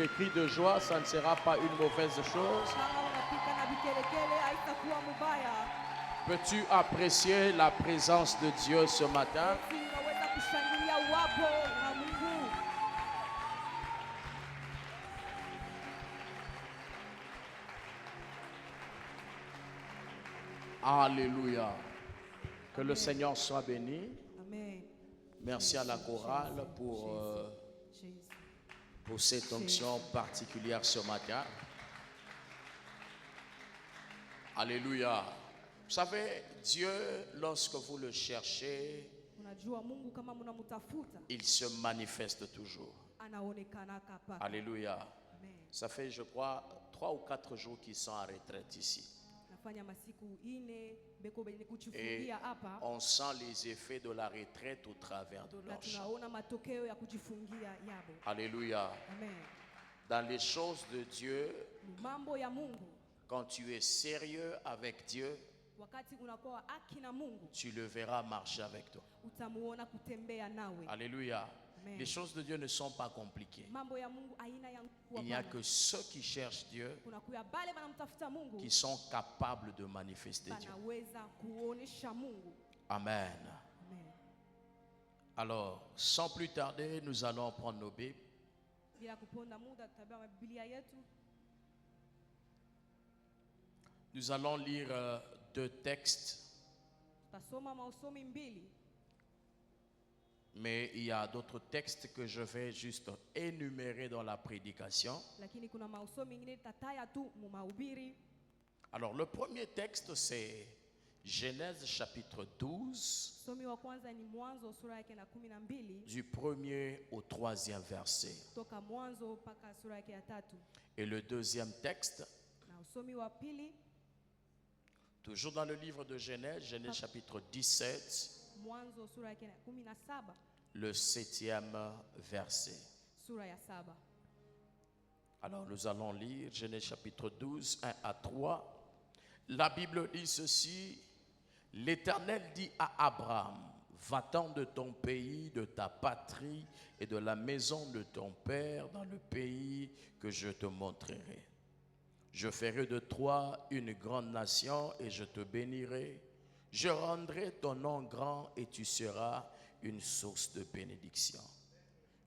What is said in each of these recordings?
les cris de joie, ça ne sera pas une mauvaise chose. Peux-tu apprécier la présence de Dieu ce matin? Alléluia. Que le Seigneur soit béni. Amen. Merci à la chorale pour cette onction particulière ce matin. Alléluia. Vous savez, Dieu, lorsque vous le cherchez, il se manifeste toujours. Alléluia. Ça fait, je crois, 3 ou 4 jours qu'ils sont en retraite ici. Et on sent les effets de la retraite au travers de leur chant. Alléluia. Dans les choses de Dieu, quand tu es sérieux avec Dieu, tu le verras marcher avec toi. Alléluia. Les choses de Dieu ne sont pas compliquées. Il n'y a que ceux qui cherchent Dieu qui sont capables de manifester Dieu. Amen. Alors, sans plus tarder, nous allons prendre nos Bibles. Nous allons lire 2 textes. Mais il y a d'autres textes que je vais juste énumérer dans la prédication. Alors le premier texte c'est Genèse chapitre 12 du 1er au 3e verset. Et le deuxième texte, toujours dans le livre de Genèse, Genèse chapitre 17, le 7e verset. Alors nous allons lire Genèse chapitre 12, 1 à 3. La Bible dit ceci: L'Éternel dit à Abraham, va-t'en de ton pays, de ta patrie et de la maison de ton père dans le pays que je te montrerai. Je ferai de toi une grande nation et je te bénirai. Je rendrai ton nom grand et tu seras une source de bénédiction.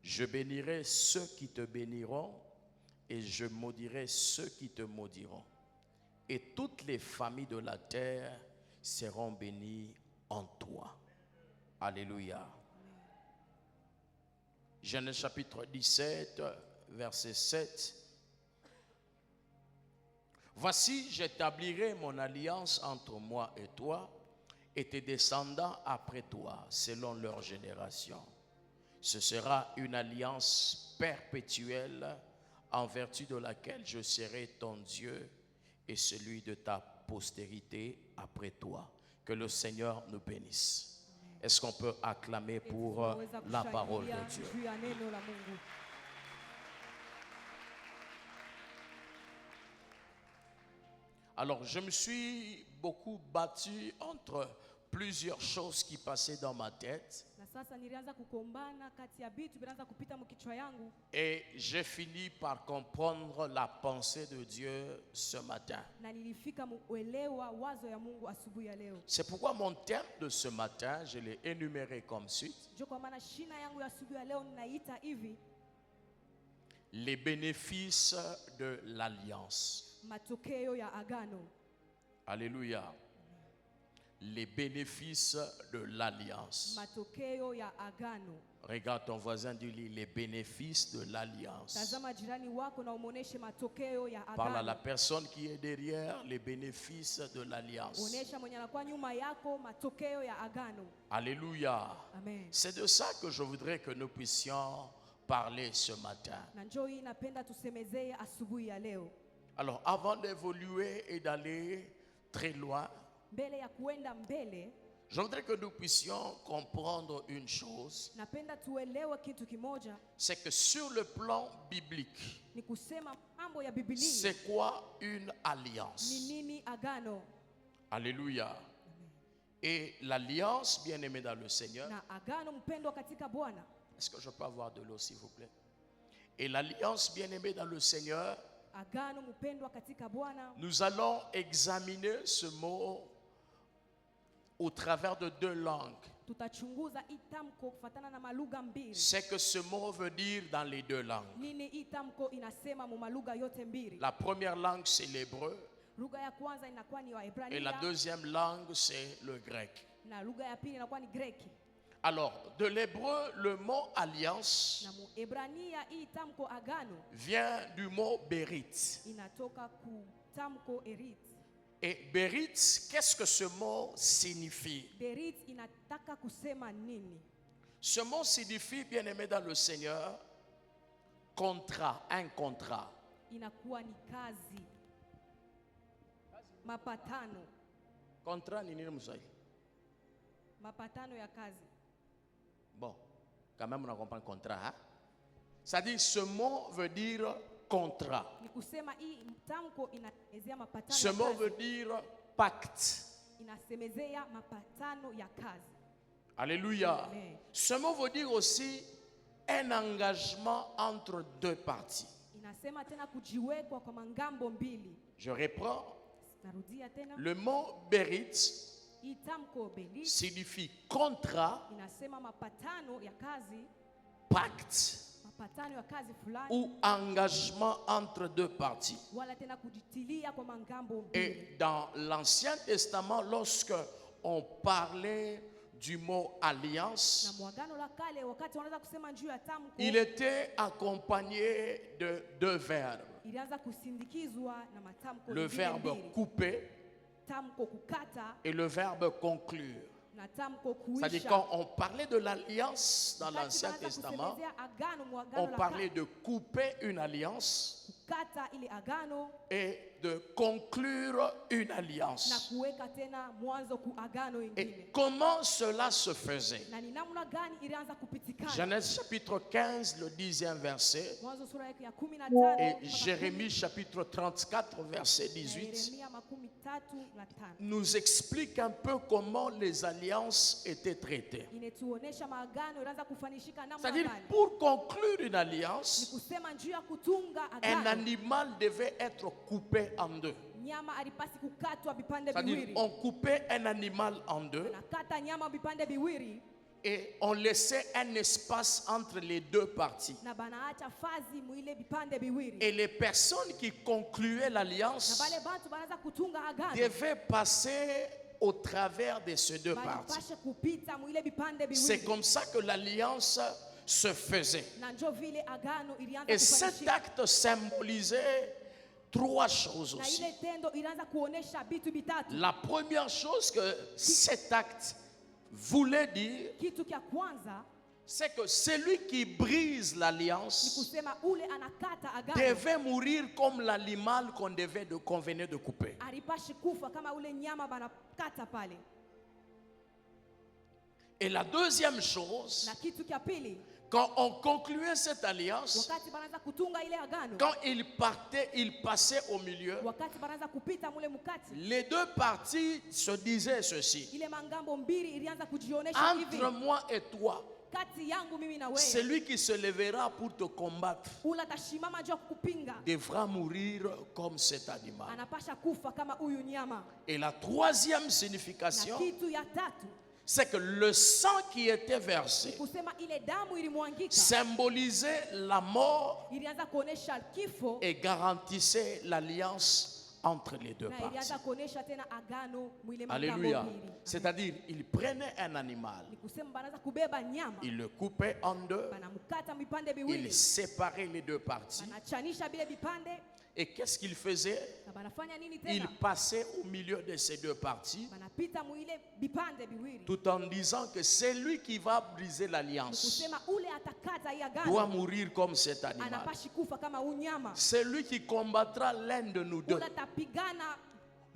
Je bénirai ceux qui te béniront et je maudirai ceux qui te maudiront. Et toutes les familles de la terre seront bénies en toi. Alléluia. Genèse chapitre 17, verset 7. Voici, j'établirai mon alliance entre moi et toi et tes descendants après toi, selon leur génération. Ce sera une alliance perpétuelle en vertu de laquelle je serai ton Dieu et celui de ta postérité après toi. Que le Seigneur nous bénisse. Est-ce qu'on peut acclamer pour la parole de Dieu? Alors, je me suis beaucoup battu entre plusieurs choses qui passaient dans ma tête. Et j'ai fini par comprendre la pensée de Dieu ce matin. C'est pourquoi mon thème de ce matin, je l'ai énuméré comme suit: les bénéfices de l'alliance. Alléluia. Les bénéfices de l'alliance. Regarde ton voisin, dis-lui les bénéfices de l'alliance. Parle à la personne qui est derrière, les bénéfices de l'alliance. Alléluia. C'est de ça que je voudrais que nous puissions parler ce matin. Alors, avant d'évoluer et d'aller très loin, je voudrais que nous puissions comprendre une chose. C'est que sur le plan biblique, c'est quoi une alliance? Alléluia. Et l'alliance, bien aimée dans le Seigneur, est-ce que je peux avoir de l'eau s'il vous plaît? Et l'alliance bien-aimée dans le Seigneur, Agano mpendwa katika Bwana. nous allons examiner ce mot au travers de deux langues. Tutachunguza itamko kufatana na malugha mbili. C'est que ce mot veut dire dans les deux langues. Nini itamko inasema mu malugha yote mbili? La première langue, c'est l'hébreu. Lugha ya kwanza inakuwa ni Waebrania. Et la deuxième langue, c'est le grec. Na lugha ya pili inakuwa ni Greki. Alors, de l'hébreu, le mot alliance Na mu Ebrania itamko agano vient du mot berit. inatoka ku tamko erit. Et berit, qu'est-ce que ce mot signifie? Berit inataka kusema nini? Ce mot signifie, bien-aimé dans le Seigneur, contrat, un contrat. Inakuwa ni kazi, mapatano, Contrat ni nini mzai? mapatano ya kazi. Bon, quand même on comprend contrat. Hein? Ça dit, ce mot veut dire contrat. Ni kusema hii mtamko inaelezea mapatano Ce ya mot kazi. veut dire pacte. Inasemezea mapatano ya kazi. Alléluia. Amen. Ce mot veut dire aussi un engagement entre deux parties. Inasema tena kujiwekwa kwa mangambo mbili. Je reprends. Narudia tena. Le mot berit Itamko belit signifie contrat, inasema mapatano ya kazi, pacte mapatano ya kazi fulani, ou engagement entre deux parties. wala tena kujitilia kwa mangambo mbili. Et dans l'Ancien Testament, lorsque on parlait du mot alliance, Na mwagano la kale wakati wanaweza kusema juu ya tamko, il était accompagné de deux verbes. ilianza kusindikizwa na matamko Le mbili verbe mbili. couper Tamko kukata et le verbe conclure. na tamko C'est-à-dire kuisha. quand on parlait de l'alliance dans Wakati l'Ancien wanaanza Testament, kusemezea agano, mwagano on la parlait kale, de couper une alliance kukata ile agano et de conclure une na alliance. kuweka tena mwanzo ku agano Et ingine. comment cela se faisait? Na ni namna gani ilianza kupitikana? Genèse chapitre 15, le 10e verset, Mwanzo sura yake ya 15 et mpaka Jérémie chapitre 34, verset 10, na 18, Yeremia 13:5 nous explique un peu comment les alliances étaient traitées. inetuonesha maagano ilianza kufanishika namna C'est-à-dire, gani. pour conclure une Ni alliance, kusema njuu ya kutunga un agano, animal devait être coupé en deux. nyama alipasi kukatwa vipande C'est-à-dire, viwili. on coupait un animal en deux Nakata nyama vipande viwili et on laissait un espace entre les deux parties. na banaacha fazi mwile vipande viwili. Et les personnes qui concluaient Na l'alliance bale bantu banaanza kutunga agano, devaient passer au travers de ces deux parties. balipashe kupita mwile vipande C'est viwili. comme ça que l'alliance se faisait. Na njo vile agano ilianza Et cet kufanishika. acte symbolisait trois choses Na aussi. ile tendo ilianza kuonesha vitu vitatu. La première chose que cet acte voulait dire, Kitu kia kwanza c'est que celui qui brise ni l'alliance kusema ule anakata agano devait mourir comme l'animal qu'on venait de couper. alipashi kufa kama ule nyama banakata pale. Et la deuxième chose, Na kitu kia pili, quand on concluait cette alliance, wakati banaanza kutunga ile agano, quand il partait, il passait au milieu, wakati banaanza kupita mule mkati, les deux parties se disaient ceci: ile mangambo mbili ilianza kujionesha hivi, entre moi et toi, kati yangu mimi na wewe, celui qui se lèvera pour te combattre ula tashimama juu ya kukupinga devra mourir comme cet animal. anapasha kufa kama huyu nyama. Et la troisième Na signification, kitu ya tatu c'est que le sang qui était versé kusema ile damu ilimwangika symbolisait la mort ilianza kuonesha kifo et garantissait l'alliance entre les deux na parties. ilianza kuonesha tena agano mwile mangambo Alléluia. mbili. C'est-à-dire, il prenait un animal, Ni kusema banaanza kubeba nyama, il le coupait en deux, banamkata vipande il viwili, séparait les deux parties. banachanisha bile vipande Et qu'est-ce qu'il faisait? na banafanya nini Il tena? passait au milieu de ces deux parties, Banapita mwile vipande viwili, tout en disant que c'est lui qui va briser l'alliance kusema ule atakata hii doit agano mourir comme cet animal. anapashi kufa kama unyama, Celui qui combattra l'un de nous deux ule atapigana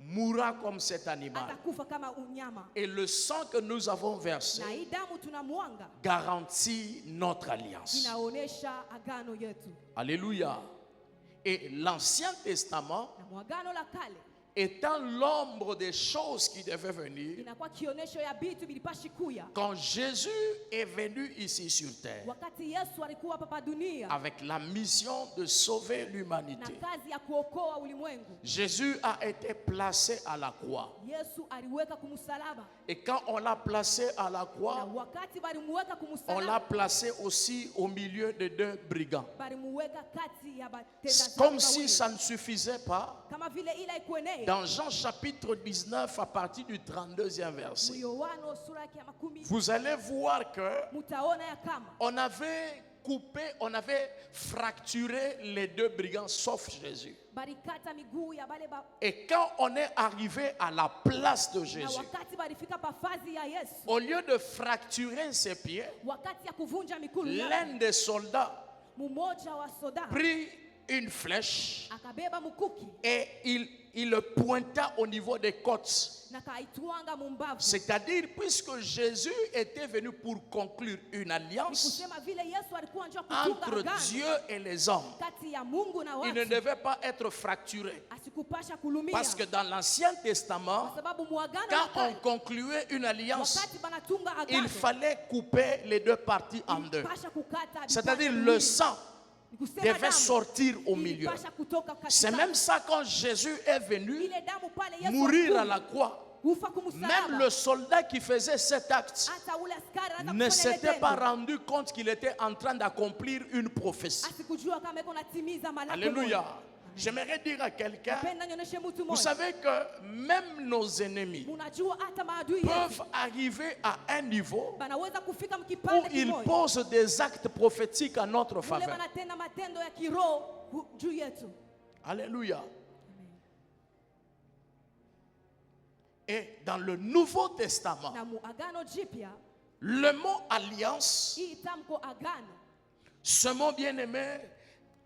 mourra comme cet animal. atakufa kama unyama. Et le sang que nous avons versé Na hii damu tunamwanga garantit notre alliance. inaonesha agano yetu. Alléluia. Et l'Ancien Testament Na mwagano la kale étant l'ombre des choses qui devaient venir, inakuwa kionesho ya vitu vilipashi kuya. quand Jésus est venu ici sur terre, Wakati Yesu alikuwa hapa dunia avec la mission de sauver na l'humanité, kazi ya kuokoa ulimwengu, Jésus a été placé à la croix. Yesu aliweka kumsalaba, Et quand on l'a placé à la na croix, wakati balimuweka on l'a kumsalaba, placé aussi au milieu de deux brigands. balimuweka kati ya batenda Comme zambi si wawili. ça ne suffisait pas, Kama vile ila ikuenee dans Jean chapitre 19 à partir du 32e verset, Yohana sura yake ya makumi, vous allez voir que mutaona ya kama on avait coupé, on avait fracturé les deux brigands sauf Jésus. balikata miguu ya bale ba, Et quand on est arrivé à la place de na Jésus, wakati balifika pafazi ya Yesu, au lieu de fracturer ses pieds, wakati ya kuvunja mikulu yake, l'un des soldats mmoja wa soda prit une flèche akabeba mkuki et il le pointa au niveau des côtes. na kaitwanga mumbavu. C'est-à-dire, puisque Jésus était venu pour conclure une alliance Kusema vile Yesu alikuwa njoo kutunga entre agano Dieu et les hommes, kati ya Mungu na il ne watu, devait pas être fracturé. asikupasha kulumia, Parce que dans l'Ancien kwa Testament, sababu muagano quand la on kale, concluait une alliance, wakati banatunga il agano fallait couper les deux parties en deux. ilipasha kukata C'est-à-dire, vipande le viwili. sang Ni kusema devait damu sortir au milieu. ilipasha kutoka katikati. C'est même ça quand Jésus est venu Ile damu pale Yesu mourir à alikufa, la croix. kufa kumsalaba. Même le soldat qui faisait cet acte Hata ule askari anaanza ne kufanya ile s'était pas tendo. rendu compte qu'il était en train d'accomplir une prophétie. Asikujua kama iko natimiza malako. Alléluia. J'aimerais dire à quelqu'un, Napenda nionyeshe mtu vous mmoja. savez que même nos ennemis Unajua hata maadui yetu peuvent arriver à un niveau banaweza kufika où mkipande ils kimoja. posent des actes prophétiques en notre Ule faveur. banatenda matendo ya kiroho juu yetu. Alléluia. Et dans le Nouveau Testament, Na muagano jipya le mot alliance, hii tamko agano, ce mot bien-aimé,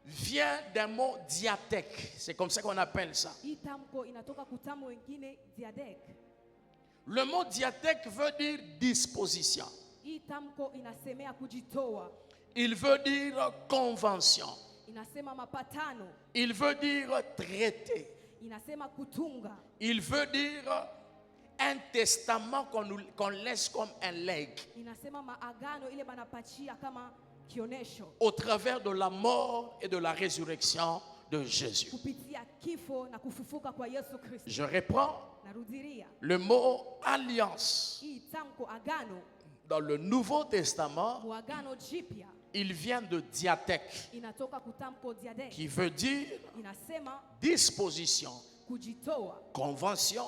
vient d'un mot diathèque. C'est comme ça qu'on appelle ça. hii tamko inatoka kutamu wengine diadek. Le mot diathèque veut dire disposition. Hii tamko inasemea kujitoa, Il veut dire convention. inasema mapatano, Il veut dire traité. inasema kutunga, Il veut dire un testament qu'on laisse comme un legs inasema maagano ile banapachia kama kionesho au travers de la mort et de la résurrection de Jésus. kupitia kifo na kufufuka kwa Yesu Kristo. Je reprends Narudiria, le mot alliance. hii tamko agano, Dans le Nouveau Testament, muagano jipya il vient de diathèque, inatoka kutamko diadek, qui veut dire inasema disposition, kujitoa, convention,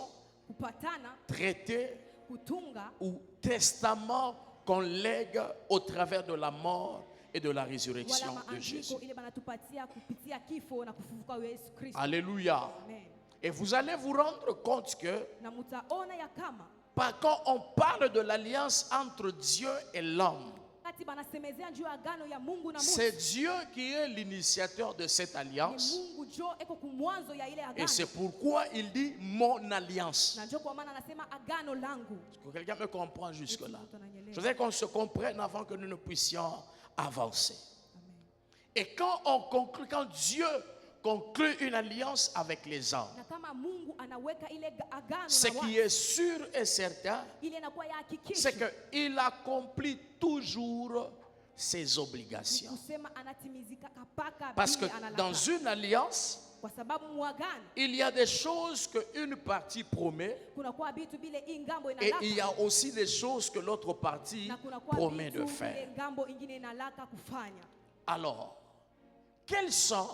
kupatana, traité kutunga ou testament qu'on lègue au travers de la mort et de la résurrection wala de Jésus. maandiko ile banatupatia kupitia kifo na kufufuka kwa Yesu Kristo. Alléluia. Amen. Et vous allez vous rendre compte que Na mutaona ya kama quand on parle de l'alliance entre Dieu et l'homme, kati banasemezea njoo agano ya Mungu na c'est mtu, Dieu qui est l'initiateur de cette ni alliance. Mungu jo eko kumwanzo ya ile Et agano, c'est pourquoi il dit mon alliance. na njoo kwa maana anasema agano langu. Est-ce que quelqu'un me comprend jusque-là? Mtu ananielewa. Je voudrais qu'on se comprenne avant que nous ne puissions avancer. Amen. Et quand on conclut, quand Dieu conclut une alliance avec les hommes, Na kama Mungu anaweka ile agano ce na qui watu, est sûr et certain, ile inakuwa ya hakikisho, c'est qu'il accomplit toujours ses obligations. kusema anatimizika kapaka Parce que vile analaka. dans une alliance, Kwa sababu muagano il y a des choses qu'une partie promet kunakuwa vitu vile hii ngambo et inalaka, il y a aussi des choses que l'autre partie na kunakuwa promet vitu de vile faire. ngambo ingine inalaka kufanya. Alors, quels sont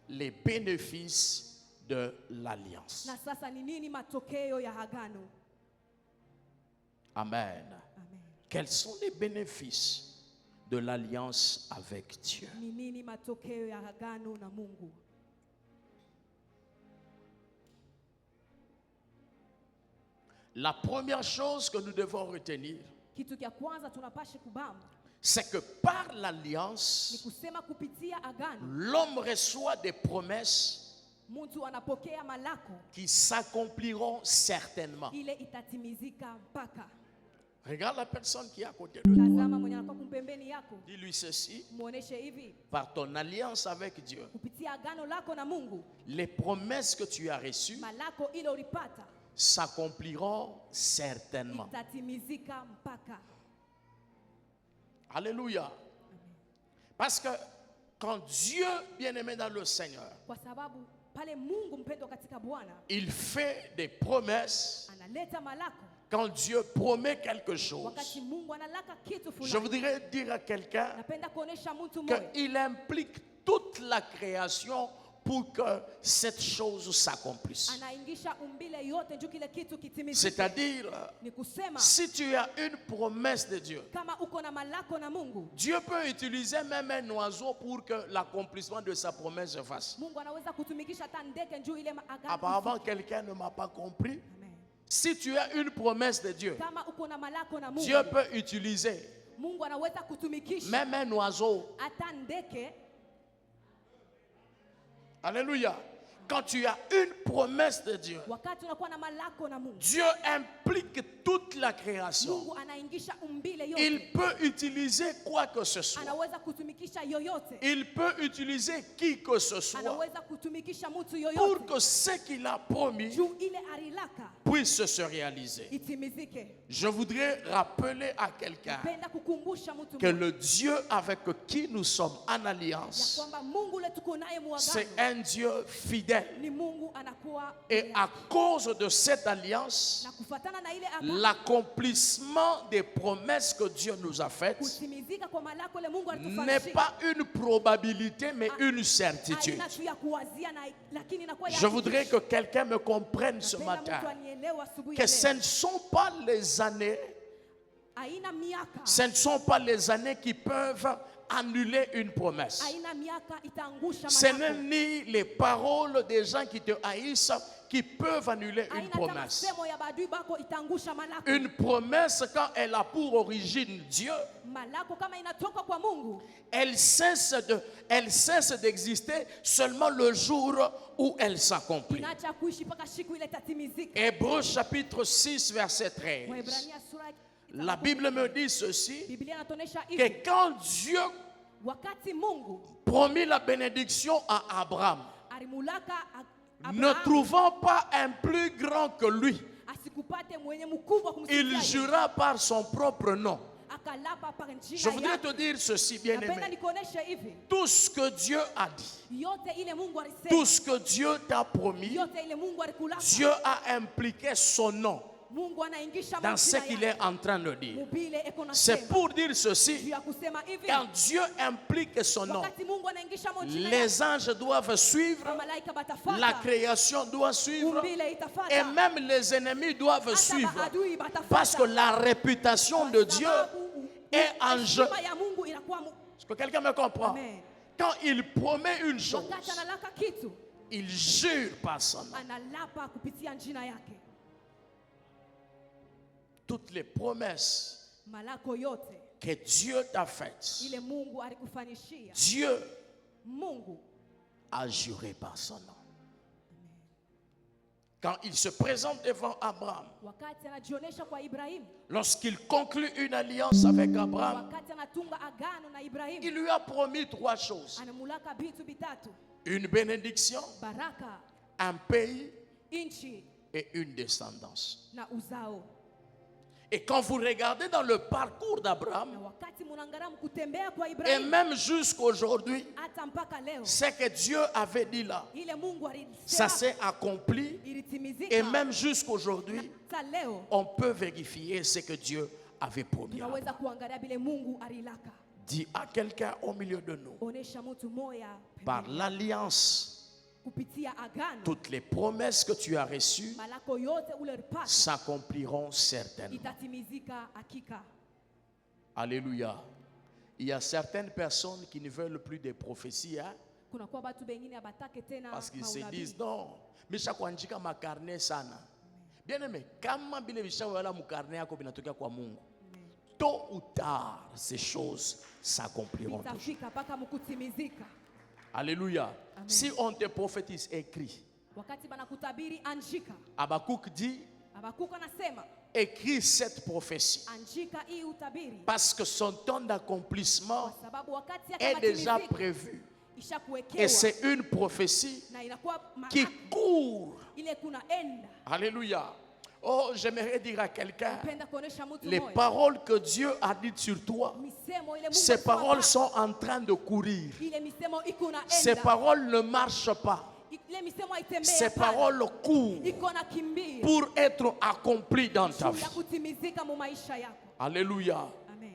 les bénéfices de l'alliance? Na sasa ni nini matokeo ya agano? Amen. Amen. Quels sont les bénéfices de l'alliance avec Dieu? Ni nini matokeo ya agano na Mungu? La première chose que nous devons retenir, Kitu kia kwanza tunapashe kubamba c'est que par ni l'alliance, kusema kupitia agano l'homme reçoit des promesses mtu anapokea malako qui s'accompliront certainement. ile itatimizika mpaka. Regarde la personne qui est à côté de toi. Tazama mwenye anakuwa kumpembeni yako. Dis-lui ceci. Muoneshe hivi. Par ton alliance avec Dieu, Kupitia agano lako na Mungu, les promesses que tu as reçues malako ile ulipata s'accompliront certainement. itatimizika mpaka. Alléluia. Parce que quand Dieu, bien-aimé dans le Seigneur, Kwa sababu pale Mungu mpendwa katika Bwana il fait des promesses, analeta malako, quand Dieu promet quelque chose, wakati Mungu analaka kitu je fulani, voudrais dire à quelqu'un napenda kuonesha mtu mmoja qu'il implique toute la création pour que cette chose s'accomplisse. anaingisha umbile yote juu kile kitu kitimizike. C'est-à-dire, Ni kusema si tu as une promesse de Dieu, kama uko na malako na Mungu, Dieu peut utiliser même un oiseau pour que l'accomplissement de sa promesse se fasse. Mungu anaweza kutumikisha hata ndege juu ile agano. Apparemment, quelqu'un ne m'a pas compris. Amen. Si tu as une promesse de Dieu, Kama uko na malako na Mungu, Dieu peut utiliser Mungu anaweza kutumikisha même un oiseau. hata ndege. Alléluia. Quand tu as une promesse de Dieu, Wakati unakuwa na malako na Mungu, Dieu implique toute la création. Mungu anaingisha umbile Il yote, peut utiliser quoi que ce soit. anaweza kutumikisha yoyote, Il peut utiliser qui que ce soit anaweza kutumikisha mtu pour yoyote que ce qu'il a promis juu ile arilaka puisse se réaliser. itimizike. Je voudrais rappeler à quelqu'un Penda kukumbusha mtu que mmoja le Dieu avec qui nous sommes en ya alliance, kwamba Mungu ule tuko naye c'est muagano un Dieu fidèle. ni Mungu anakuwa Et à cause de cette alliance, na kufatana na ile agano, l'accomplissement des promesses que Dieu nous a faites kutimizika kwa malako ile Mungu n'est alitufanyia pas une probabilité, mais une certitude. haina tu ya kuwazia na lakini inakuwa ya Je voudrais que quelqu'un me comprenne ce Napenda matin mtu anielewe asubuhi que ya ce leo. ne sont pas les années, Haina miaka, ce ne sont pas les années qui peuvent annuler une promesse. haina miaka itaangusha Ce n'est malako. ni les paroles des gens qui te haïssent qui peuvent annuler une Haina hata promesse. msemo ya badui bako itaangusha malako. Une promesse, quand elle a pour origine Dieu, Malako kama inatoka kwa Mungu, elle cesse d'exister seulement le jour où elle s'accomplit. inaacha kuishi mpaka siku ile itatimizika. Hébreux chapitre 6, verset 13. Waebrania sura La Bible me dit ceci, Biblia inatuonesha que hivi, quand Dieu wakati Mungu promit la bénédiction à Abraham, alimulaka ne Abraham trouvant pas un plus grand que lui, asikupate mwenye mkubwa il kumsikia, jura par son propre nom. akalapa par Je jina voudrais te yake. dire ceci, Napenda bien-aimé. nikuoneshe hivi, Tout ce que Dieu a dit, yote ile Mungu alisema, tout ce que Dieu t'a promis, yote ile Mungu alikulaka, Dieu a impliqué son nom Mungu anaingisha dans ce majina qu'il yake. est en train de dire. Mubile eko na C'est sema. pour dire Juu ceci, ya kusema hivi, quand Dieu implique son nom, wakati Mungu anaingisha majina yake, les anges doivent suivre, malaika batafata, la création doit suivre, umbile itafata, et même les ennemis doivent hata suivre. maadui batafata. Parce que la réputation de Dieu est en jeu. Heshima ya Mungu inakuwa Est-ce que quelqu'un me comprend? Amen. Quand il promet une chose, Wakati analaka kitu, il jure par son nom. analapa kupitia jina yake. Toutes les promesses Malako yote que Dieu t'a faites, ile Mungu alikufanyishia, Dieu Mungu a juré par son nom. Quand il se présente devant Abraham, wakati anajionyesha kwa Ibrahimu, lorsqu'il conclut une alliance avec Abraham, wakati anatunga agano na Ibrahimu, il lui a promis trois choses. anamulaka vitu vitatu: Une bénédiction, baraka, un pays inchi et une descendance. na uzao. Et quand vous regardez dans le parcours Na d'Abraham, wakati munaangalia kutembea kwa et Ibrahimu même jusqu'aujourd'hui, hata mpaka leo, ce que Dieu avait dit là, ile Mungu ça alisema s'est accompli. ilitimizika. Et même jusqu'aujourd'hui, Hata leo on peut vérifier ce que Dieu avait promis. tunaweza kuangalia vile Mungu alilaka. Dis à quelqu'un au milieu de nous, Onesha mtu moya par l'alliance, kupitia agano, toutes les promesses que tu as reçues malako yote ule ulipata s'accompliront certainement. itatimizika hakika. Alléluia. Il y a certaines personnes qui ne veulent plus des prophéties, hein, Kuna kwa batu bengine abatake tena parce qu'ils se maunabii. disent non, misha kuandika makarne sana. Bien aimé, kama bile vishawala mukarne yako binatokea kwa Mungu, tôt ou tard ces choses s'accompliront toujours. Itafika mpaka mkutimizika. Alléluia. Amen. Si on te prophétise, écrit. Wakati banakutabiri anjika, Habakkuk dit, Habakuku anasema écris cette prophétie. andika hii utabiri, Parce que son temps d'accomplissement kwa sababu wakati est yake déjà matimizika prévu. Et ishakuwekewa c'est une prophétie na inakuwa qui court. ile kunaenda. Alléluia. Oh, j'aimerais dire à quelqu'un, Napenda kuonesha mtu les moyo, paroles que Dieu a dites sur toi, misemo ile Mungu ces alisema paroles kwako, sont en train de courir. ile misemo iko Ces naenda, paroles ne marchent pas. ile misemo haitembei Ces hapana. paroles courent iko na kimbia pour être accomplies dans ta juu ya vie. kutimizika mu maisha yako. Alléluia. Amen.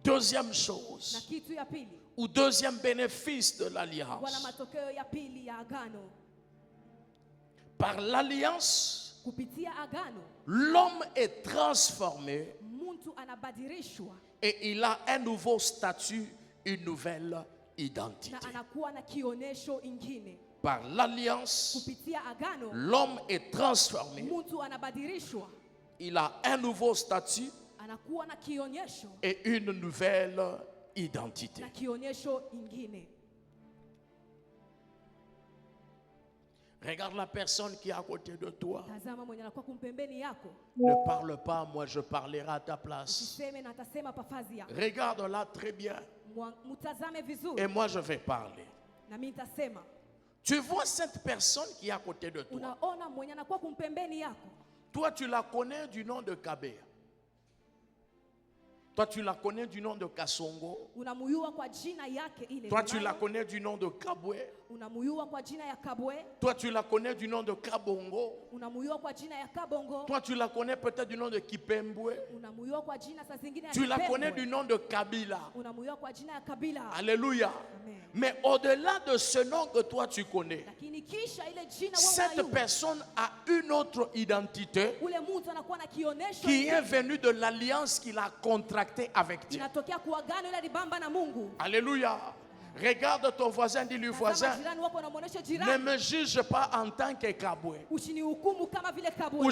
Deuxième Na chose, kitu ya pili, ou deuxième bénéfice de wana l'alliance. matokeo ya pili ya agano. Par l'alliance, Kupitia agano l'homme est transformé mtu anabadilishwa et il a un nouveau statut, une nouvelle na identité. anakuwa na kionesho ingine. Par l'alliance, Kupitia agano l'homme est transformé, mtu anabadilishwa, il a un nouveau statut anakuwa na kionyesho et une nouvelle identité. na kionyesho ingine. Regarde la personne qui est à côté de toi. Tazama mwenye anakuwa kumpembeni yako, Ne parle pas, moi je parlerai à ta place. usiseme na atasema pafazi yako. Regarde-la très bien Mtazame et vizuri moi je vais parler. na mimi nitasema. Tu vois cette personne qui est à côté de toi. Unaona mwenye anakuwa kumpembeni yako, Toi tu la connais du nom de Kabea. Toi tu la connais du nom de Kasongo. unamuyua kwa jina yake ile. Toi tu la unayo, connais du nom de Kabwe. unamuyua kwa jina ya Kabwe, Toi tu la connais du nom de Kabongo. unamuyua kwa jina ya Kabongo, Toi tu la connais peut-être du nom de Kipembwe. unamuyua kwa jina saa zingine ya Tu la Kipembwe, connais du nom de Kabila. unamuyua kwa jina ya Kabila. Alléluia. Amen. Mais au-delà de ce nom que toi tu connais, Lakini kisha ile jina wewe cette unayua, personne a une autre identité ule mtu anakuwa na kionesho qui est ingine, venue de l'alliance qu'il a contractée avec Dieu. inatokea kuagano ile libamba na Mungu. Alléluia. Regarde ton voisin, dis-lui Tazama voisin, jirani wako, unamwonyesha ne jirani, me juge pas en tant que Kabwe. usinihukumu kama vile Kabwe,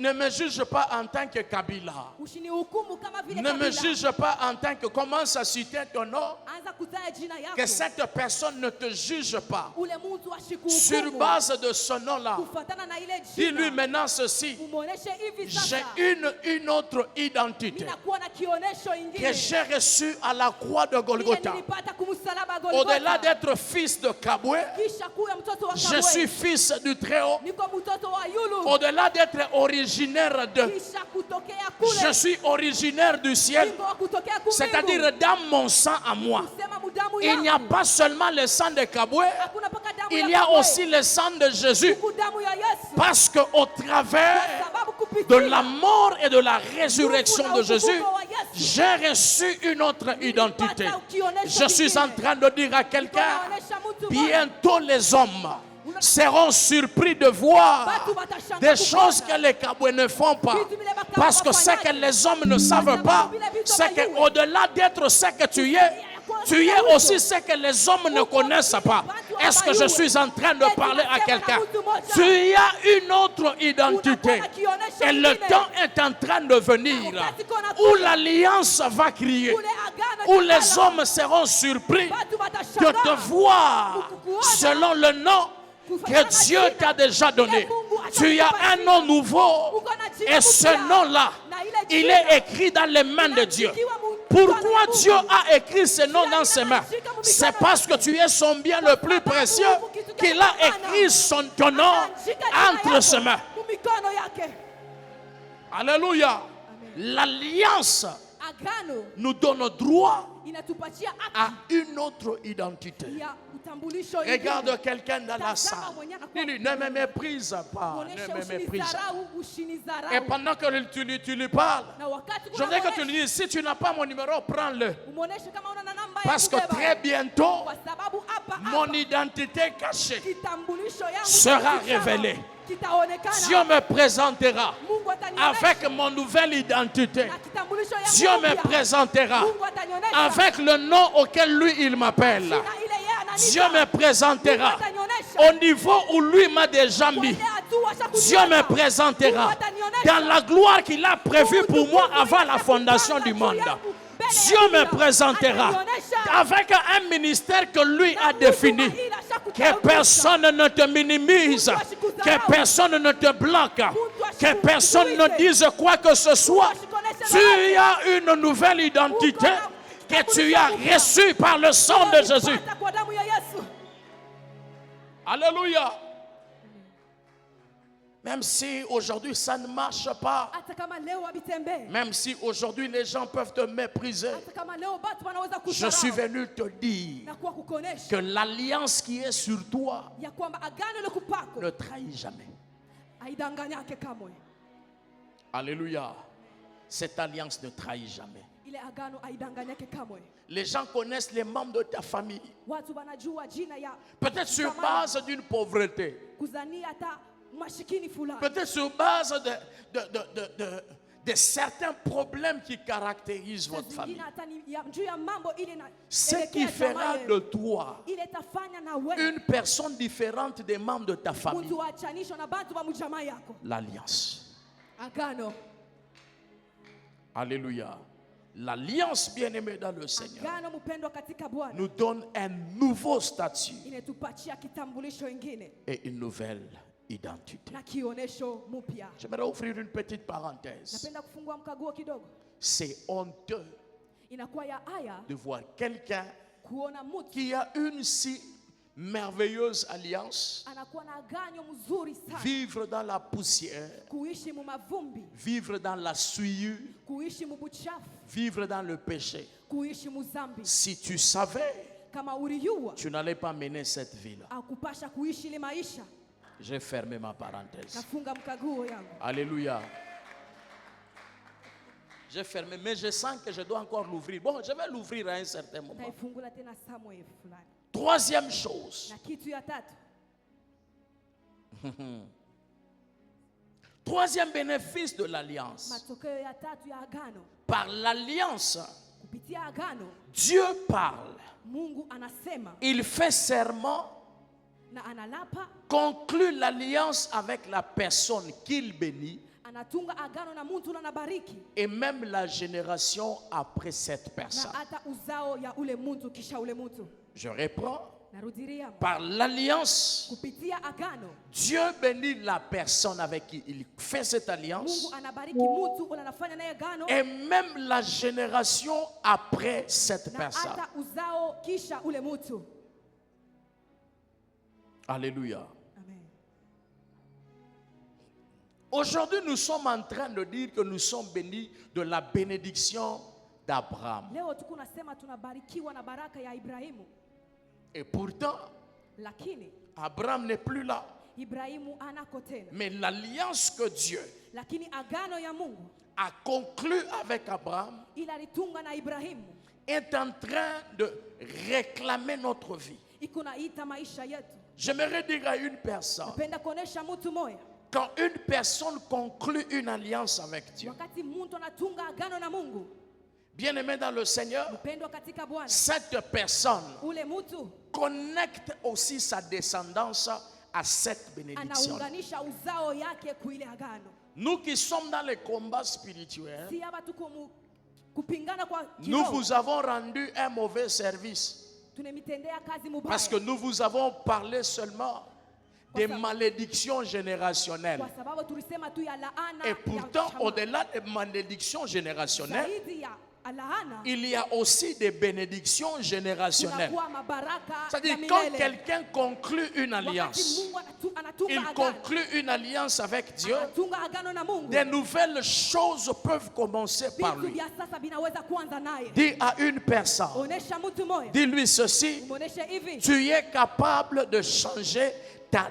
Ne me juge pas en tant que Kabila. usinihukumu kama vile Ne me Kabila. juge pas en tant que... Commence à citer ton nom. Anza kutaja jina yako, Que cette personne ne te juge pas. ule mtu Sur ashikuhukumu base de ce nom-là, kufuatana na ile dis-lui jina. maintenant ceci. Umuoneshe hivi J'ai sasa, une autre identité ninakuwa na kionesho que ingine j'ai reçue à la croix de ile Golgotha. nilipata kumsalaba Au-delà Golgotha. d'être fils de Kabwe, Kisha kuwa mtoto wa je Kabwe, suis fils du Très-Haut. niko mtoto wa Yulu. Au-delà d'être originaire de, Kisha kutokea kule, je suis originaire du ciel. niko wa kutokea kumbingu. C'est-à-dire dans mon sang à moi. Kusema mudamu Il n'y a yangu. pas seulement le sang de Kabwe, Hakuna paka damu il ya y a Kabwe. aussi le sang de Jésus. Huku damu ya Yesu. Parce qu'au travers Sababu kupitia de la mort et de la résurrection de Jésus, j'ai reçu une autre identité. Je suis en train de dire à quelqu'un, bientôt les hommes seront surpris de voir des choses que les Kabwe ne font pas. Parce que ce que les hommes ne savent pas, c'est qu'au-delà d'être ce que tu es aussi ce que les hommes ne connaissent pas. Est-ce que je suis en train de parler à quelqu'un? Tu as une autre identité. Et le temps est en train de venir où l'alliance va crier, où les hommes seront surpris de te voir selon le nom que Dieu t'a déjà donné. Tu as un nom nouveau et ce nom-là, il est écrit dans les mains de Dieu. Pourquoi Dieu a écrit ce nom dans ses mains? C'est parce que tu es son bien le plus précieux qu'il a écrit ton nom entre ses mains. Alléluia. L'alliance Agano nous donne droit inatupatia à une autre identité. ya utambulisho Regarde quelqu'un dans la salle. Dis-lui, ne me méprise pas. Ne me méprise pas. Et pendant que tu lui parles, je voudrais que tu lui dises, si tu n'as pas mon numéro, prends-le. Parce que très bientôt, mon identité cachée sera révélée. Dieu me présentera avec mon nouvelle identité. Dieu me présentera avec le nom auquel lui il m'appelle. Dieu me présentera au niveau où lui m'a déjà mis. Dieu me présentera dans la gloire qu'il a prévue pour moi avant la fondation du monde. Dieu me présentera avec un ministère que lui a défini. Que personne ne te minimise, que personne ne te bloque, Que personne ne dise quoi que ce soit. Tu as une nouvelle identité que tu as reçue par le sang de Jésus. Kwa damu ya Yesu. Alléluia. Même si aujourd'hui ça ne marche pas, Hata kama leo habitembei. même si aujourd'hui les gens peuvent te mépriser, Hata kama leo watu wanaweza je suis kudharau. venu te dire Na kuwa kukonesha que l'alliance qui est sur toi ya kwamba agano la kupako ne trahit jamais. haidanganyake kamwe. Alléluia. Cette alliance ne trahit jamais. Ile agano haidanganyake kamwe. Les gens connaissent les membres de ta famille. Watu wanajua jina ya Peut-être sur base d'une pauvreté. kuzania hata mashikini fulani. Peut-être sur base de certains problèmes qui caractérisent votre Zingine famille. hata ni juu ya mambo ile na Ce qui elekea fera jamaa de yenu. toi Ile tafanya na wewe une personne différente des membres de ta famille. mtu achanishwa na bantu ba mjamaa yako. L'alliance. Agano. Alléluia. L'alliance bien-aimée dans le Seigneur Agano mpendwa katika Bwana nous donne un nouveau statut inetupatia kitambulisho ingine et une nouvelle identité. na kionesho mpya. J'aimerais ouvrir une petite parenthèse. Napenda kufungua mkaguo kidogo. C'est honteux Inakuwa ya aya de voir quelqu'un kuona mtu qui a une si merveilleuse alliance anakuwa na agano mzuri sana, vivre dans la poussière, kuishi mu mavumbi, vivre dans la souillure, kuishi mu buchafu, vivre dans le péché. kuishi mu zambi. Si tu savais, Kama uliyua tu n'allais pas mener cette vie-là. akupasha kuishi ile maisha. J'ai fermé ma parenthèse. Nafunga mkaguo yangu. Alléluia. J'ai fermé, mais je sens que je dois encore l'ouvrir. Bon, je vais l'ouvrir à un certain moment. Taifungula tena Samuel fulani. Troisième chose. Na kitu ya tatu, Troisième bénéfice de l'alliance. matokeo ya tatu ya agano. Par l'alliance, Kupitia agano Dieu parle. Mungu anasema Il fait serment, na analapa, conclut l'alliance avec la personne qu'il bénit anatunga agano na mtu na anabariki et même la génération après cette na personne. hata uzao ya ule mtu kisha ule mtu. Je reprends. Narudiria, Par l'alliance, kupitia agano Dieu bénit la personne avec qui il fait cette alliance Mungu anabariki mtu ule anafanya naye agano et même la génération après cette na personne. hata uzao kisha ule mtu. Alléluia. Amen. Aujourd'hui, nous sommes en train de dire que nous sommes bénis de la bénédiction d'Abraham. Leo tuko nasema tunabarikiwa na baraka ya Ibrahimu, Et pourtant, lakini Abraham n'est plus là. Ibrahimu anako tena, Mais l'alliance que Dieu lakini agano ya Mungu a conclue avec Abraham ila alitunga na Ibrahimu est en train de réclamer notre vie. iko naita maisha yetu. J'aimerais dire à une personne, Napenda kuonesha mtu moya, quand une personne conclut une alliance avec Dieu, wakati mtu anatunga agano na Mungu, bien-aimé dans le Seigneur, mpendwa katika Bwana, cette personne ule mtu connecte aussi sa descendance à cette bénédiction. anaunganisha uzao yake kuile agano. Nous qui sommes dans les combats spirituels, Si hapa tuko kupingana kwa nous kiroho, vous avons rendu un mauvais service tunemitendea kazi parce mubaya, que nous vous avons parlé seulement des malédictions générationnelles. kwa sababu tulisema tu ya laana Et ya pourtant, chama. au-delà des malédictions générationnelles, Zaidi ya laana il y a aussi des bénédictions générationnelles. kunakuwa mabaraka ya C'est-à-dire, quand milele. quelqu'un conclut une Wakati alliance, Mungu anatunga il agano, conclut une alliance avec Dieu, anatunga agano na Mungu, des nouvelles choses peuvent commencer par vitu lui. vya sasa vinaweza kuanza naye. Dis à une personne, Onesha mtu moya, dis-lui ceci, umuoneshe hivi, tu es capable de changer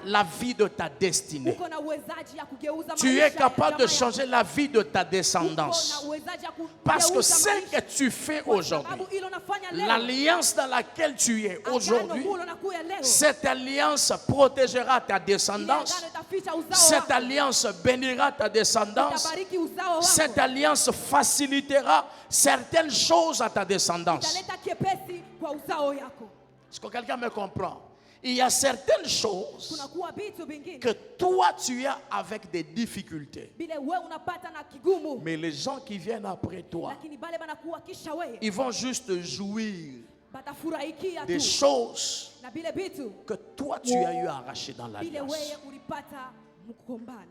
la vie de ta destinée. uko na uwezaji ya kugeuza Tu maisha es capable ya de jamaa changer la vie de ta yako. Uko descendance. na uwezaji ya kugeuza Parce que ce maisha. que tu fais Kwa aujourd'hui, sababu ile unafanya leo, l'alliance dans laquelle tu es agano aujourd'hui, hilo unakuya leo, cette alliance protégera ta ile descendance. agano itaficha uzao Cette wako, alliance bénira ta descendance. itabariki uzao Cette wako, alliance facilitera certaines choses à ta descendance. italeta kiepesi kwa uzao yako. Est-ce que quelqu'un me comprend? Il y a certaines choses Kunakuwa vitu vingine que toi tu as avec des difficultés. bile wewe unapata na kigumu, Mais les gens qui viennent après toi, lakini bale banakuwa kisha wewe ils vont juste jouir batafurahikia des tu choses na bile vitu que toi tu as eu à arracher dans bile l'alliance. wewe ulipata mkukombana.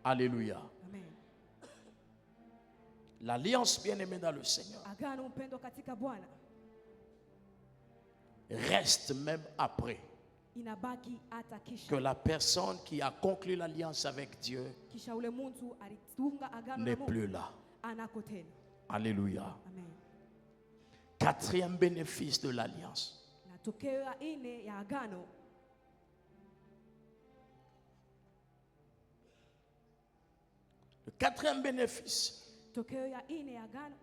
Alléluia. Amen. L'alliance bien-aimée dans le Seigneur Agano mpendwa katika Bwana reste même après inabaki hata que kisha. la personne qui a conclu l'alliance avec Dieu Kisha ule mtu alitunga agano na n'est Mungu plus là. anako tena. Alléluia. Amen. Quatrième bénéfice de l'alliance. Na tokeo ya ine ya agano, Le quatrième bénéfice, tokeo ya ine ya agano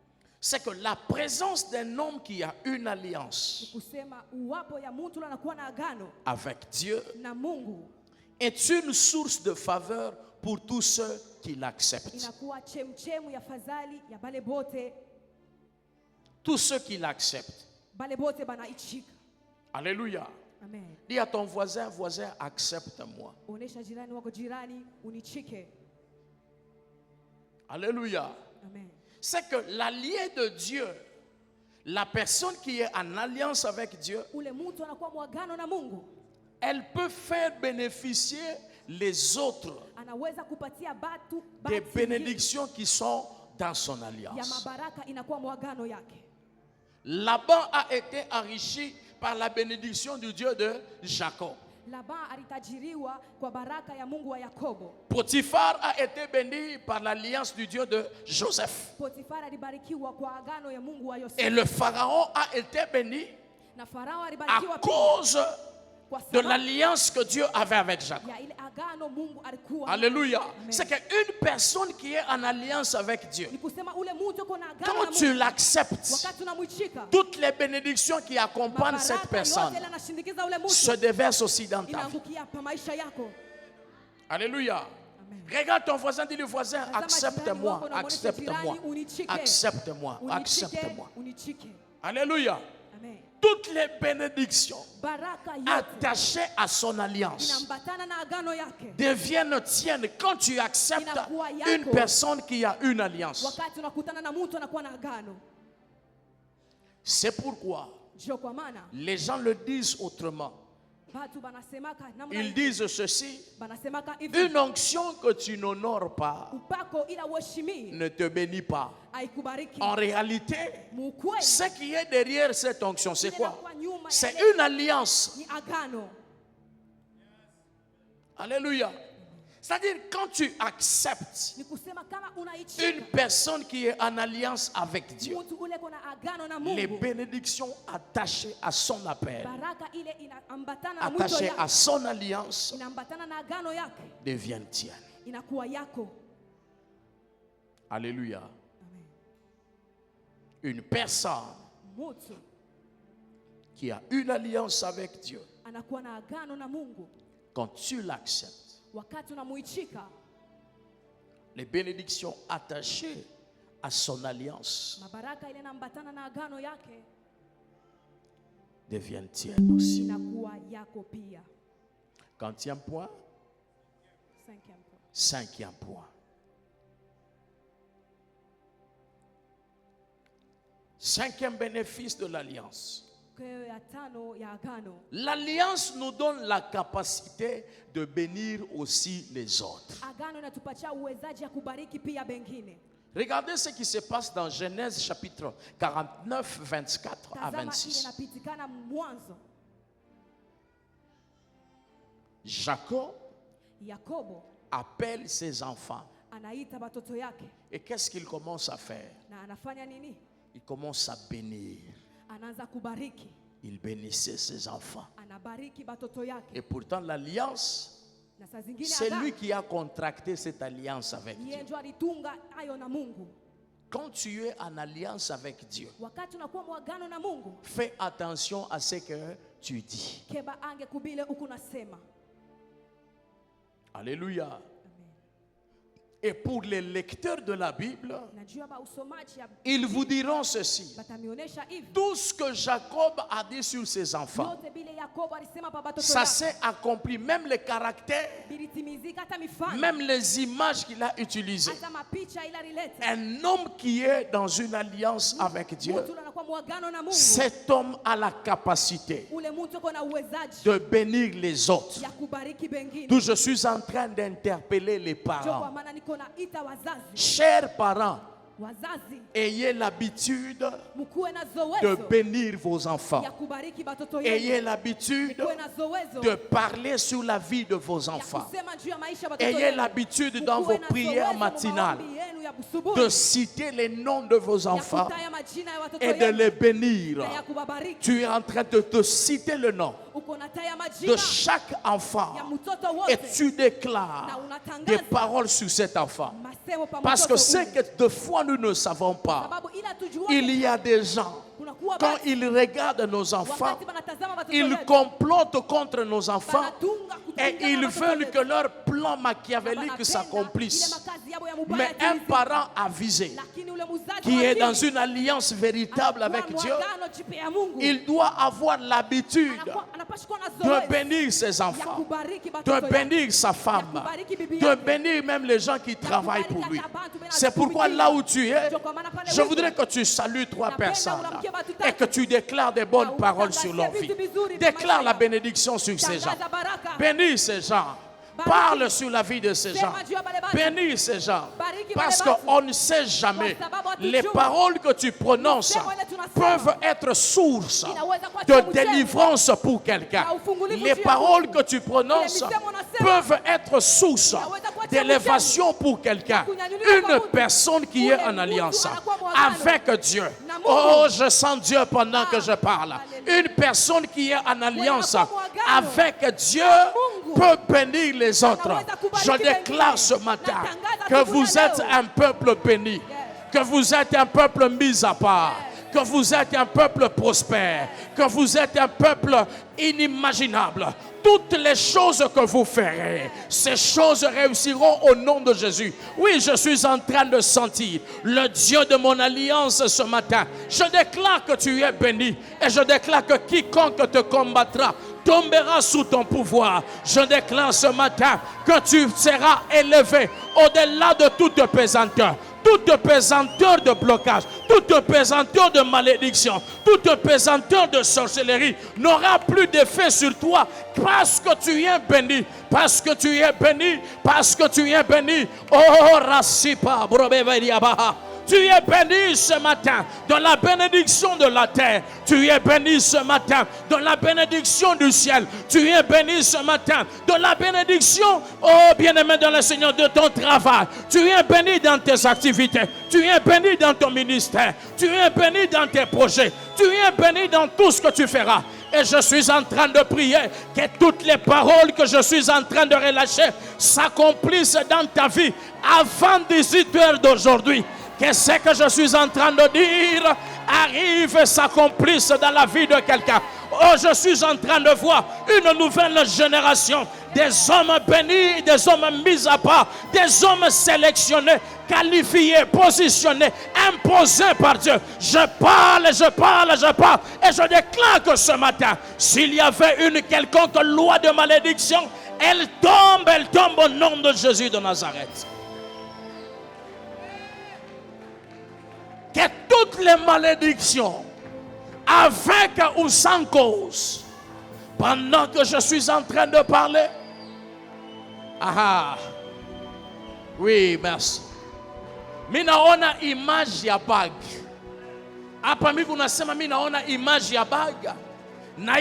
c'est que la présence d'un homme qui a une alliance kusema uwapo ya mtu anakuwa na agano avec Dieu na Mungu est une source de faveur pour tous ceux qui l'acceptent. inakuwa chemchemu ya fadhali ya bale bote, Tous ceux qui l'acceptent. bale bote banaichika. Alléluia. Amen. Dis à ton voisin, voisin, accepte-moi. Onesha jirani wako, jirani unichike. Alléluia. Amen. C'est que l'allié de Dieu, la personne qui est en alliance avec Dieu, Ule mtu anakuwa mwagano na Mungu, elle peut faire bénéficier les autres anaweza kupatia batu des bati bénédictions qui sont dans son ya alliance. mabaraka, inakuwa mwagano yake. Laban a été enrichi par la bénédiction du Dieu de Jacob. Laban alitajiriwa kwa baraka ya Mungu wa Yakobo. Potiphar a été béni par l'alliance du Dieu de Joseph. Potifara alibarikiwa kwa agano ya Mungu wa Et Yosefu. le Pharaon a été béni Na Farao à alibarikiwa pia cause kwa de sababu l'alliance que Dieu avait avec Jacob. ya ile agano Mungu alikuwa. Alléluia. Amen. C'est qu'une personne qui est en alliance avec Dieu, Ni kusema ule mtu yuko na agano quand na tu Mungu, l'acceptes, wakati unamwichika, toutes les bénédictions qui accompagnent cette mabaraka personne yote ile anashindikiza ule se mtu déversent aussi dans ta vie. inaangukia pa maisha yako. Alléluia. Amen. Regarde ton voisin, dis le voisin, Tazama accepte-moi, jirani wako na muoneshe accepte-moi, jirani, unichike. accepte-moi, Unichike, accepte-moi. unichike. Alléluia. Amen. Toutes les bénédictions Baraka yote attachées à son alliance inambatana na agano yake. deviennent tiennes quand tu acceptes Inakuwa yako. une personne qui a une alliance. Wakati unakutana na mtu anakuwa na agano. C'est pourquoi Ndio kwa maana les gens le disent autrement. watu banasemaka namna Ils hii. disent ceci: Banasemaka hivi, une onction que tu n'honores pas upako ila uheshimii ne te bénit pas. haikubariki. En réalité, Mukweli ce qui est derrière cette onction, c'est quoi? inakuwa nyuma ya C'est ile une alliance. ni agano. Alléluia. C'est-à-dire, quand tu acceptes Ni kusema kama une unaichika personne qui est en alliance avec Dieu, mtu ule kuna agano na les Mungu, bénédictions attachées à son appel, baraka ile inaambatana na mwito attachées à yake, son alliance, inaambatana na agano yake, deviennent tiennes. inakuwa yako. Alléluia. Amen. Une personne Mtu qui a une alliance avec Dieu, anakuwa na agano na Mungu, quand tu l'acceptes, wakati unamuichika, les bénédictions attachées à son alliance mabaraka ile inaambatana na agano yake deviennent tiennes aussi. inakuwa yako pia. Quantième point? 5e point. Cinquième point. Cinquième bénéfice de l'alliance. Tokeo ya tano ya agano, L'alliance nous donne la capacité de bénir aussi les autres. agano inatupatia uwezaji ya kubariki pia bengine. Regardez ce qui se passe dans Genèse chapitre 49, 24 à Tazama ile 26. inapitikana Mwanzo. Jacob Yakobo appelle ses enfants. anaita watoto yake Et qu'est-ce qu'il commence à faire? na anafanya nini? Il commence à bénir. Anaanza kubariki, Il bénissait ses enfants. anabariki watoto yake. Et pourtant l'alliance, Na saa zingine c'est lui agano qui a contracté cette alliance avec Dieu. yeye ndio alitunga hayo na Mungu. Quand tu es en alliance avec Dieu, Wakati unakuwa mwagano na Mungu, fais attention à ce que tu dis. keba ange kubile huku nasema. Alléluia. Amen. Et pour les lecteurs de la Bible, Najua ba usomaji ya ils vous diront ceci: batamionyesha hivi. tout ce que Jacob a dit sur ses enfants, Yote bile Yakobo alisema pa watoto ça yake. s'est accompli. Même les caractères, Bilitimizika hata mifano. même les images qu'il a utilisées. Hata mapicha ila rilete. Un homme qui est dans une alliance avec Dieu Mtu anakuwa kwa muagano na Mungu, cet homme a la capacité ule mtu yuko na uwezaji de bénir les autres. ya kubariki bengine. D'où je suis en train d'interpeller les Ndio kwa parents. maana niko na ita wazazi, Chers parents, wazazi ayez l'habitude mkuwe na de zowezo bénir vos enfants. ya kubariki batoto Ayez yenu, l'habitude mkuwe na zowezo de parler sur la vie de vos ya enfants. kusema juu ya maisha ya batoto Ayez yenu. l'habitude dans Mkuwe vos na prières zowezo matinales mu maombi yenu ya busubuhi, de citer les noms de vos ya enfants kutaya majina ya watoto et de yenu, les bénir. na ya kubabariki. Tu es en train de te citer le nom Uko nataya de majina chaque enfant ya mtoto et wote tu déclares na unatangaza des paroles sur cet enfant. masemo pa Parce que mtoto ce ule. que de fois nous ne savons pas, Sababu ila tujua il y a des gens, kunakuwa quand basi, ils regardent nos enfants, wakati banatazama watoto ils wetu, complotent contre nos enfants banatunga et kutungana ils na watoto veulent wetu. que leur plan machiavélique Banapenda ile s'accomplisse. makazi yabo ya mubaya Mais un yatimizike. parent avisé Lakini ule muzazi qui wa est pili, dans une alliance véritable avec anakuwa Dieu, muagano jipya ya Mungu, il doit avoir l'habitude anapaswa kuwa na de zoezi bénir ses ya enfants, kubariki de batoto yake, bénir sa ya femme, kubariki bibi de yake, bénir même les gens qui travaillent pour lui. kubariki hata bantu bena C'est pourquoi atumikia. là où tu es, Ndio kwa maana pale je ulipo, voudrais que tu salues trois napenda personnes unamkia watu et que tatu, tu déclares des bonnes na paroles sur leur utangazie vie. vitu vizuri vya Déclare maisha la yao. bénédiction sur ces gens. Tangaza baraka. Bénis ces gens. Parle sur la vie de ces gens. Bénis ces gens. Parce qu'on ne sait jamais. Les paroles que tu prononces peuvent être source de délivrance pour quelqu'un. Les paroles que tu prononces peuvent être source d'élévation pour quelqu'un. Une personne qui est en alliance avec Dieu. Oh, je sens Dieu pendant que je parle. Une personne qui est en alliance avec Dieu peut bénir les autres. Je déclare ce matin que vous êtes un peuple béni, que vous êtes un peuple mis à part, que vous êtes un peuple prospère, que vous êtes un peuple inimaginable. Toutes les choses que vous ferez, ces choses réussiront au nom de Jésus. Oui, je suis en train de sentir le Dieu de mon alliance ce matin. Je déclare que tu es béni et je déclare que quiconque te combattra tombera sous ton pouvoir. Je déclare ce matin que tu seras élevé au-delà de toute pesanteur. Toute pesanteur de blocage, toute pesanteur de malédiction, toute pesanteur de sorcellerie n'aura plus d'effet sur toi parce que tu es béni, parce que tu es béni, parce que tu es béni. Oh, Rasipa, Brobeveriabaha. Tu es béni ce matin dans la bénédiction de la terre. Tu es béni ce matin dans la bénédiction du ciel. Tu es béni ce matin dans la bénédiction, oh bien-aimé dans le Seigneur, de ton travail. Tu es béni dans tes activités. Tu es béni dans ton ministère. Tu es béni dans tes projets. Tu es béni dans tout ce que tu feras. Et je suis en train de prier que toutes les paroles que je suis en train de relâcher s'accomplissent dans ta vie avant 18h d'aujourd'hui. Que ce que je suis en train de dire arrive et s'accomplisse dans la vie de quelqu'un. Oh, je suis en train de voir une nouvelle génération. Des hommes bénis, des hommes mis à part, des hommes sélectionnés, qualifiés, positionnés, imposés par Dieu. Je parle et je déclare que ce matin, s'il y avait une quelconque loi de malédiction, elle tombe au nom de Jésus de Nazareth. Que toutes les malédictions, avec ou sans cause, pendant que je suis en train de parler, oui, merci. Minaona image ya bag. Hapa mimi kunasema minaona image ya bag. Na